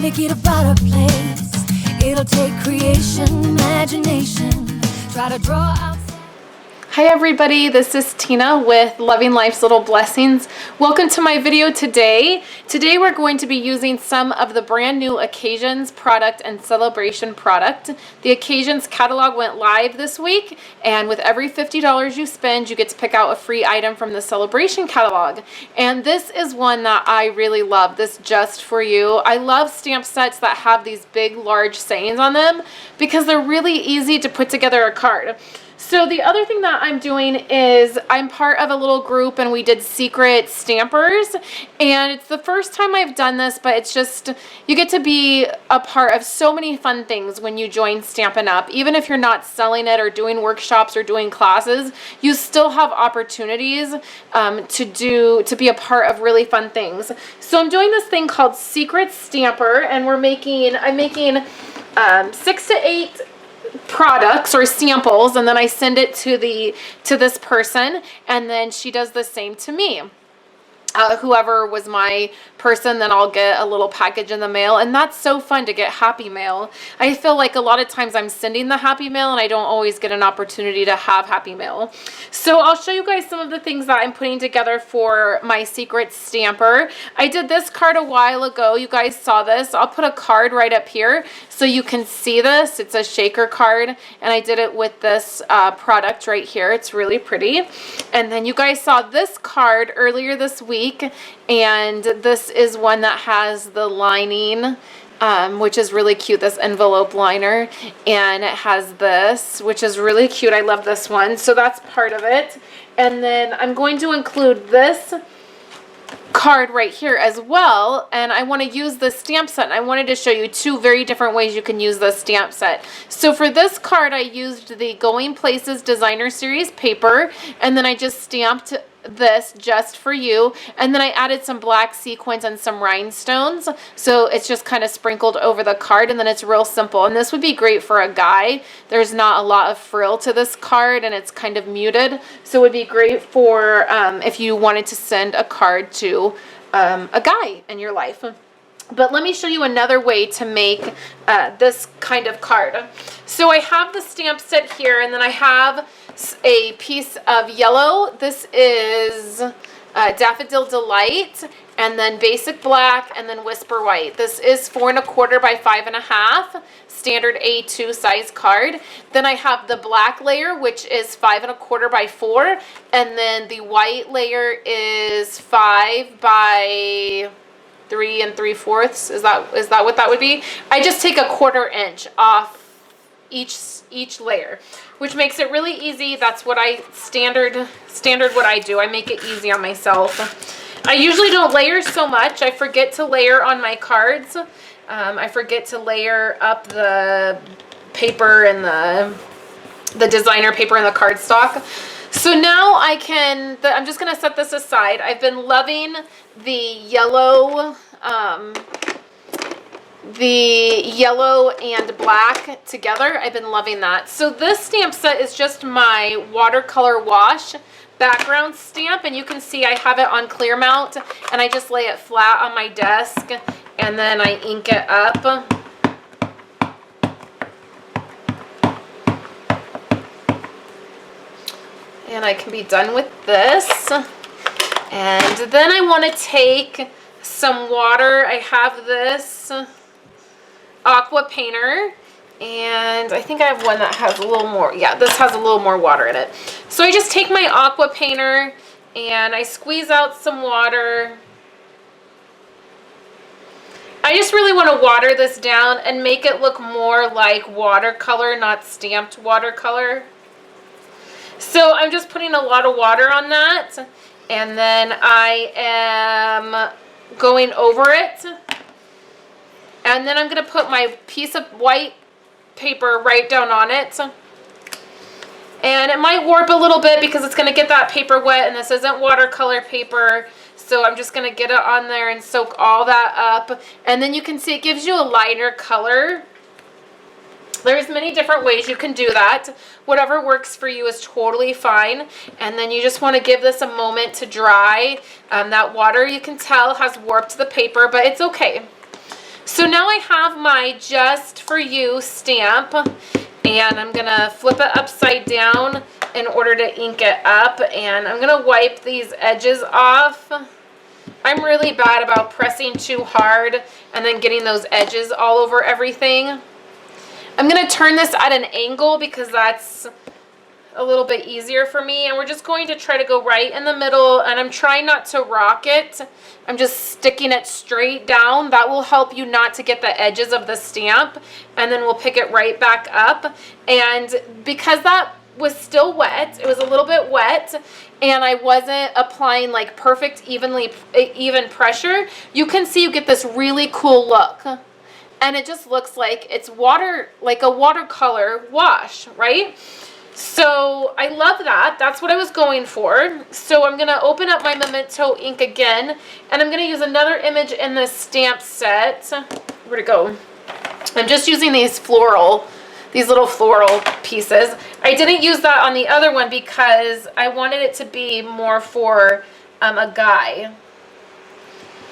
make it a brighter place. It'll take creation, imagination. Try to draw out. Hi everybody, this is Tina with Loving Life's Little Blessings. Welcome to my video today. Today we're going to be using some of the brand new Occasions product and Sale-A-Bration product. The Occasions catalog went live this week, and with every $50 you spend, you get to pick out a free item from the Sale-A-Bration catalog. And this is one that I really love, this just for you. I love stamp sets that have these big, large sayings on them because they're really easy to put together a card. So the other thing that I'm doing is I'm part of a little group and we did secret stampers, and it's the first time I've done this, but it's just, you get to be a part of so many fun things when you join Stampin' Up. Even if you're not selling it or doing workshops or doing classes, you still have opportunities to be a part of really fun things. So I'm doing this thing called Secret Stamper, and I'm making 6 to 8 products or samples, and then I send it to this person, and then she does the same to me. Whoever was my person, then I'll get a little package in the mail, and that's so fun to get happy mail. I feel like a lot of times I'm sending the happy mail and I don't always get an opportunity to have happy mail. So I'll show you guys some of the things that I'm putting together for my secret stamper. I did this card a while ago. You guys saw this. I'll put a card right up here so you can see this. It's a shaker card, and I did it with this product right here. It's really pretty. And then you guys saw this card earlier this week, and this is one that has the lining, which is really cute, this envelope liner, and it has this, which is really cute. I love this one, so that's part of it. And then I'm going to include this card right here as well, and I want to use the stamp set, and I wanted to show you two very different ways you can use the stamp set. So for this card, I used the Going Places Designer Series paper, and then I just stamped this just for you, and then I added some black sequins and some rhinestones, so it's just kind of sprinkled over the card, and then it's real simple. And this would be great for a guy. There's not a lot of frill to this card, and it's kind of muted, so it would be great for if you wanted to send a card to a guy in your life. But let me show you another way to make this kind of card. So I have the stamp set here, and then I have a piece of yellow. This is Daffodil Delight, and then Basic Black, and then Whisper White. This is 4 1/4 by 5 1/2, standard A2 size card. Then I have the black layer, which is 5 1/4 by 4, and then the white layer is 5 by 3 3/4. Is that what that would be? I just take a 1/4 inch off each layer, which makes it really easy. That's what I standard what I do. I make it easy on myself. I usually don't layer so much. I forget to layer on my cards. I forget to layer up the paper and the designer paper and the cardstock. So now I'm just gonna set this aside. I've been loving the yellow and black together. I've been loving that. So this stamp set is just my watercolor wash background stamp, and you can see I have it on clear mount, and I just lay it flat on my desk, and then I ink it up. And I can be done with this. And then I want to take some water. I have this aqua painter, and I think I have one that has a little more. Yeah, this has a little more water in it. So I just take my aqua painter and I squeeze out some water. I just really want to water this down and make it look more like watercolor, not stamped watercolor. So I'm just putting a lot of water on that, and then I am going over it. And then I'm going to put my piece of white paper right down on it. And it might warp a little bit because it's going to get that paper wet, and this isn't watercolor paper. So I'm just going to get it on there and soak all that up. And then you can see it gives you a lighter color. There's many different ways you can do that. Whatever works for you is totally fine. And then you just want to give this a moment to dry. That water, you can tell, has warped the paper, but it's okay. So now I have my Just For You stamp, and I'm gonna flip it upside down in order to ink it up, and I'm gonna wipe these edges off. I'm really bad about pressing too hard and then getting those edges all over everything. I'm gonna turn this at an angle because that's a little bit easier for me, and we're just going to try to go right in the middle, and I'm trying not to rock it. I'm just sticking it straight down. That will help you not to get the edges of the stamp, and then we'll pick it right back up. And because that was still wet, it was a little bit wet, and I wasn't applying like perfect even pressure, you can see you get this really cool look. And it just looks like it's water, like a watercolor wash, right? So I love that. That's what I was going for. So I'm going to open up my Memento ink again, and I'm going to use another image in this stamp set. Where'd it go? I'm just using these little floral pieces. I didn't use that on the other one because I wanted it to be more for a guy.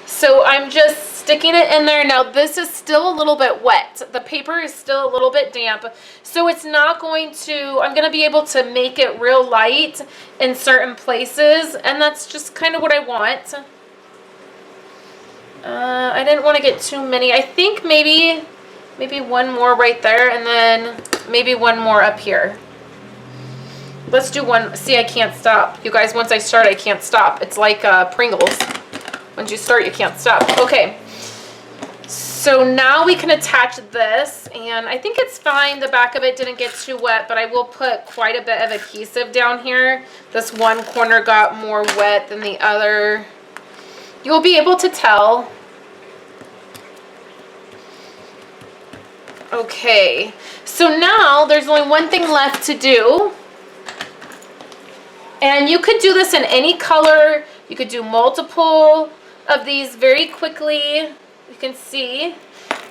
So I'm just sticking it in there. Now this is still a little bit wet. The paper is still a little bit damp. So it's not going to, I'm going to be able to make it real light in certain places. And that's just kind of what I want. I didn't want to get too many. I think maybe one more right there, and then maybe one more up here. Let's do one. See, I can't stop. You guys, once I start, I can't stop. It's like Pringles. Once you start, you can't stop. Okay, so now we can attach this, and I think it's fine. The back of it didn't get too wet, but I will put quite a bit of adhesive down here. This one corner got more wet than the other. You'll be able to tell. Okay, so now there's only one thing left to do. And you could do this in any color. You could do multiple of these very quickly. You can see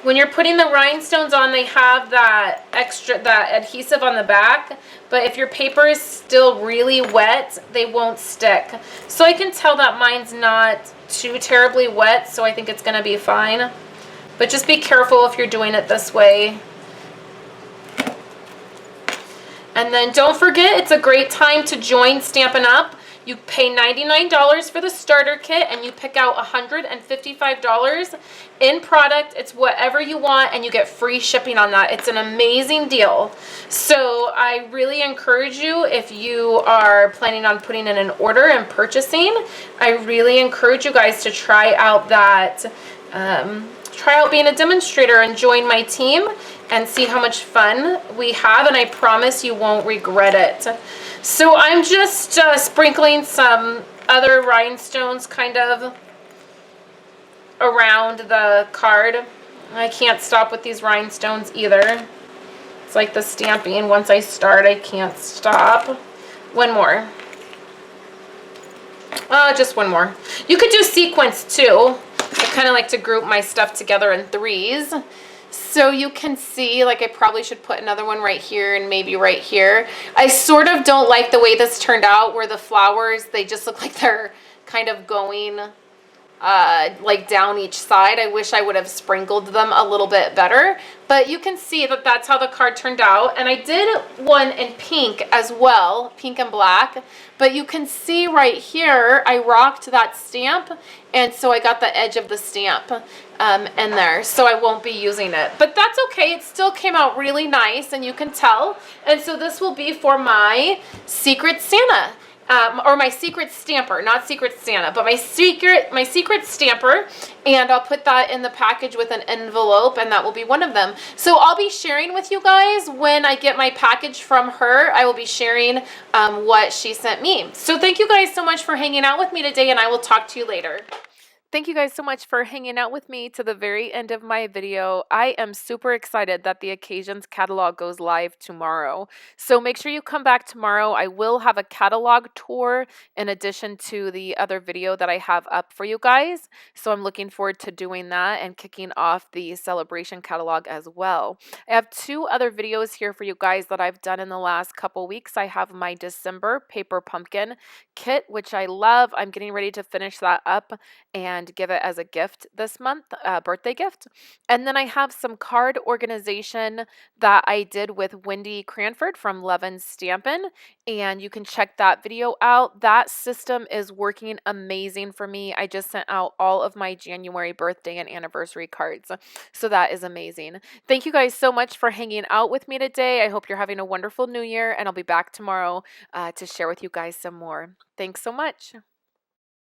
when you're putting the rhinestones on, they have that adhesive on the back, but if your paper is still really wet, they won't stick. So I can tell that mine's not too terribly wet, so I think it's going to be fine. But just be careful if you're doing it this way. And then don't forget, it's a great time to join Stampin' Up! You pay $99 for the starter kit, and you pick out $155 in product. It's whatever you want, and you get free shipping on that. It's an amazing deal. So I really encourage you, if you are planning on putting in an order and purchasing, I really encourage you guys to try out that, try out being a demonstrator and join my team and see how much fun we have, and I promise you won't regret it. So I'm just sprinkling some other rhinestones kind of around the card. I can't stop with these rhinestones either. It's like the stamping. Once I start, I can't stop. One more. Just one more. You could do sequence too. I kind of like to group my stuff together in threes. So you can see, like, I probably should put another one right here and maybe right here. I sort of don't like the way this turned out, where the flowers, they just look like they're kind of going like down each side. I wish I would have sprinkled them a little bit better, but you can see that that's how the card turned out. And I did one in pink as well, pink and black, but you can see right here I rocked that stamp, and so I got the edge of the stamp in there, so I won't be using it, but that's okay. It still came out really nice, and you can tell. And so this will be for my Secret Santa. Or my secret stamper, not Secret Santa, but my secret stamper, and I'll put that in the package with an envelope, and that will be one of them. So I'll be sharing with you guys when I get my package from her. I will be sharing what she sent me. So thank you guys so much for hanging out with me today, and I will talk to you later. Thank you guys so much for hanging out with me to the very end of my video. I am super excited that the Occasions catalog goes live tomorrow. So make sure you come back tomorrow. I will have a catalog tour in addition to the other video that I have up for you guys. So I'm looking forward to doing that and kicking off the Sale-A-Bration catalog as well. I have two other videos here for you guys that I've done in the last couple weeks. I have my December paper pumpkin kit, which I love. I'm getting ready to finish that up and and give it as a gift this month, birthday gift. And then I have some card organization that I did with Wendy Cranford from Levin Stampin', and you can check that video out. That system is working amazing for me. I just sent out all of my January birthday and anniversary cards, so that is amazing. Thank you guys so much for hanging out with me today. I hope you're having a wonderful new year, and I'll be back tomorrow to share with you guys some more. Thanks so much.